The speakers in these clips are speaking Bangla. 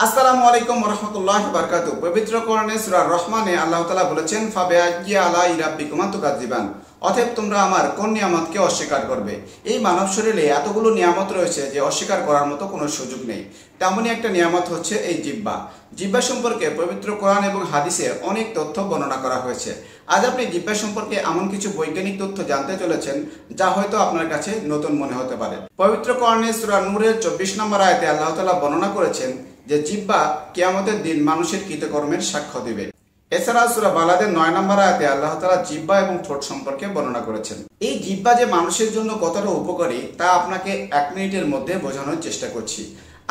আসসালামু আলাইকুম ওয়া রাহমাতুল্লাহি ওয়া বারাকাতুহু। পবিত্র কোরআনে সূরা রহমানে আল্লাহ তাআলা বলেছেন, ফাবিআইয়ি আলাই রাব্বিকুমা তুকাজ্জিবান, অতএব তোমরা আমার কোন নিয়ামতকে অস্বীকার করবে। এই মানব শরীরে এতগুলো নিয়ামত রয়েছে যে অস্বীকার করার মতো কোনো সুযোগ নেই। তেমনই একটা নিয়ামত হচ্ছে এই জিহ্বা। জিহ্বা সম্পর্কে পবিত্র কোরআন এবং হাদিসে অনেক তথ্য বর্ণনা করা হয়েছে। আজ আপনি জিহ্বা সম্পর্কে এমন কিছু বৈজ্ঞানিক তথ্য জানতে চলেছেন যা হয়তো আপনার কাছে নতুন মনে হতে পারে। পবিত্র কোরআনে সূরা নূরের 24 নম্বর আয়াতে আল্লাহ তাআলা বর্ণনা করেছেন যে জিহ্বা কিয়ামতের দিন মানুষের কৃতকর্মের সাক্ষ্য দিবে। এছাড়া সূরা বালাদের 9 নম্বর আয়াতে আল্লাহ তাআলা জিহ্বা এবং ঠোঁট সম্পর্কে বর্ণনা করেছেন। এই জিহ্বা যে মানুষের জন্য কতটা উপকারী তা আপনাকে 1 মিনিটের মধ্যে বোঝানোর চেষ্টা করছি।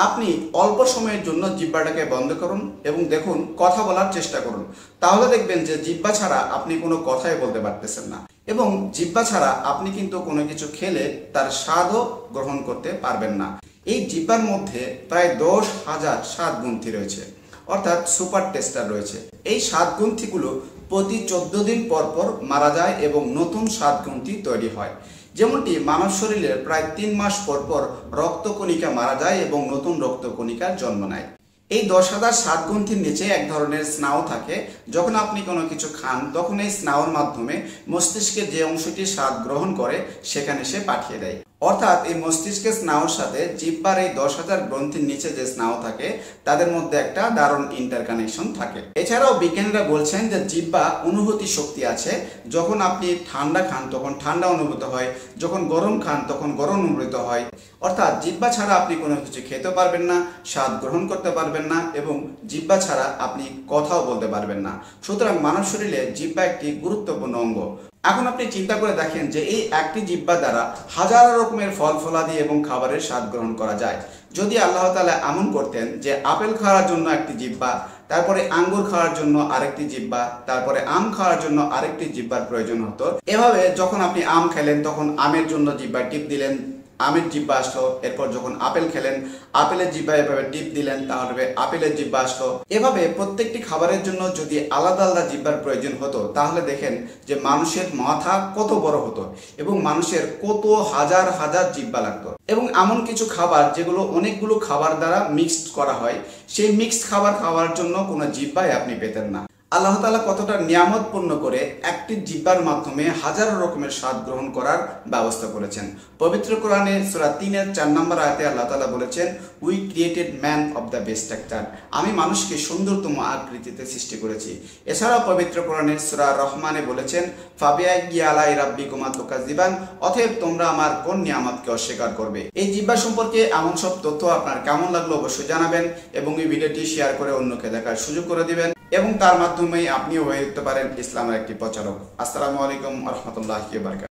আপনি অল্প সময়ের জন্য জিহ্বাটাকে বন্ধ করুন এবং দেখুন, কথা বলার চেষ্টা করুন। তাহলে দেখবেন যে জিহ্বা ছাড়া আপনি কোনো কথাই বলতে পারতেছেন না, এবং জিহ্বা ছাড়া আপনি কিন্তু কোনো কিছু খেলে তার স্বাদও গ্রহণ করতে পারবেন না। এই জিহ্বার মধ্যে প্রায় 10,000 স্বাদ গ্রন্থি রয়েছে, অর্থাৎ সুপার টেস্টার রয়েছে। এই স্বাদ গ্রন্থিগুলো প্রতি 14 দিন পর পর মারা যায় এবং নতুন স্বাদ গ্রন্থি তৈরি হয়। যেমনটি মানব শরীরের প্রায় 3 মাস পর পর রক্তকণিকা মারা যায় এবং নতুন রক্তকণিকার জন্ম নেয়। এই 10,000 স্বাদ গ্রন্থির নিচে এক ধরনের স্নায়ু থাকে। যখন আপনি কোনো কিছু খান তখন এই স্নায়ুর মাধ্যমে মস্তিষ্কের যে অংশটি স্বাদ গ্রহণ করে সেখানে সে পাঠিয়ে দেয়। অর্থাৎ এই মস্তিষ্কের স্নায়ুর সাথে জিহ্বার এই 10,000 গ্রন্থির নিচে যে স্নায়ু থাকে তাদের মধ্যে একটা দারুণ ইন্টারকানেকশন থাকে। এছাড়াও বিজ্ঞানীরা বলছেন যে জিহ্বা অনুভূতি শক্তি আছে। যখন আপনি ঠান্ডা খান তখন ঠান্ডা অনুভূত হয়, যখন গরম খান তখন গরম অনুভূত হয়। অর্থাৎ জিহ্বা ছাড়া আপনি কোনো কিছু খেতে পারবেন না, স্বাদ গ্রহণ করতে পারবেন না, এবং জিহ্বা ছাড়া আপনি কথাও বলতে পারবেন না। সুতরাং মানব শরীরে জিহ্বা একটি গুরুত্বপূর্ণ অঙ্গ। এখন আপনি চিন্তা করে দেখেন যে এই একটি জিহ্বা দ্বারা হাজার রকমের ফল ফলাদি এবং খাবারের স্বাদ গ্রহণ করা যায়। যদি আল্লাহ তাআলা এমন করতেন যে আপেল খাওয়ার জন্য একটি জিহ্বা, তারপরে আঙ্গুর খাওয়ার জন্য আরেকটি জিহ্বা, তারপরে আম খাওয়ার জন্য আরেকটি জিহ্বার প্রয়োজন হতো। এভাবে যখন আপনি আম খেলেন তখন আমের জন্য জিহ্বা টিপ দিলেন, আমের জিহ্বা আসলো। এরপর যখন আপেল খেলেন আপেলের জিহ্বা এভাবে টিপ দিলেন, তাহলে আপেলের জিহ্বা আসলো। এভাবে প্রত্যেকটি খাবারের জন্য যদি আলাদা আলাদা জিহ্বার প্রয়োজন হতো তাহলে দেখেন যে মানুষের মাথা কত বড় হতো এবং মানুষের কত হাজার হাজার জিহ্বা লাগতো। এবং এমন কিছু খাবার যেগুলো অনেকগুলো খাবার দ্বারা মিক্সড করা হয়, সেই মিক্সড খাবার খাওয়ার জন্য কোনো জিহ্বাই আপনি পেতেন না। আল্লাহ তাআলা কতটা নিয়ামত পূর্ণ করে একটি জিহ্বার মাধ্যমে হাজারো রকমের স্বাদ গ্রহণ করার ব্যবস্থা করেছেন। পবিত্র কোরআনে সূরা 3-এর 4 নম্বর আয়াতে আল্লাহ তাআলা বলেছেন, we created man of the best actor, আমি মানুষকে সুন্দরতম আকৃতিতে সৃষ্টি করেছি। এছাড়াও পবিত্র কোরআনের সূরা রহমানে বলেছেন, ফাবিআইয়ি আলাই রাব্বিকুমা তুকাজ্জিবান, অতএব তোমরা আমার কোন নিয়ামতকে অস্বীকার করবে। এই জিহ্বা সম্পর্কে এমন সব তথ্য আপনার কেমন লাগলো অবশ্যই জানাবেন, এবং এই ভিডিওটি শেয়ার করে অন্যকে দেখার সুযোগ করে দিবেন, এবং তার মাধ্যমে আপনিও হয়ে উঠতে পারেন ইসলামের একটি প্রচারক। আসসালামু আলাইকুম ওয়া রাহমাতুল্লাহি ওয়া বারাকাতুহু।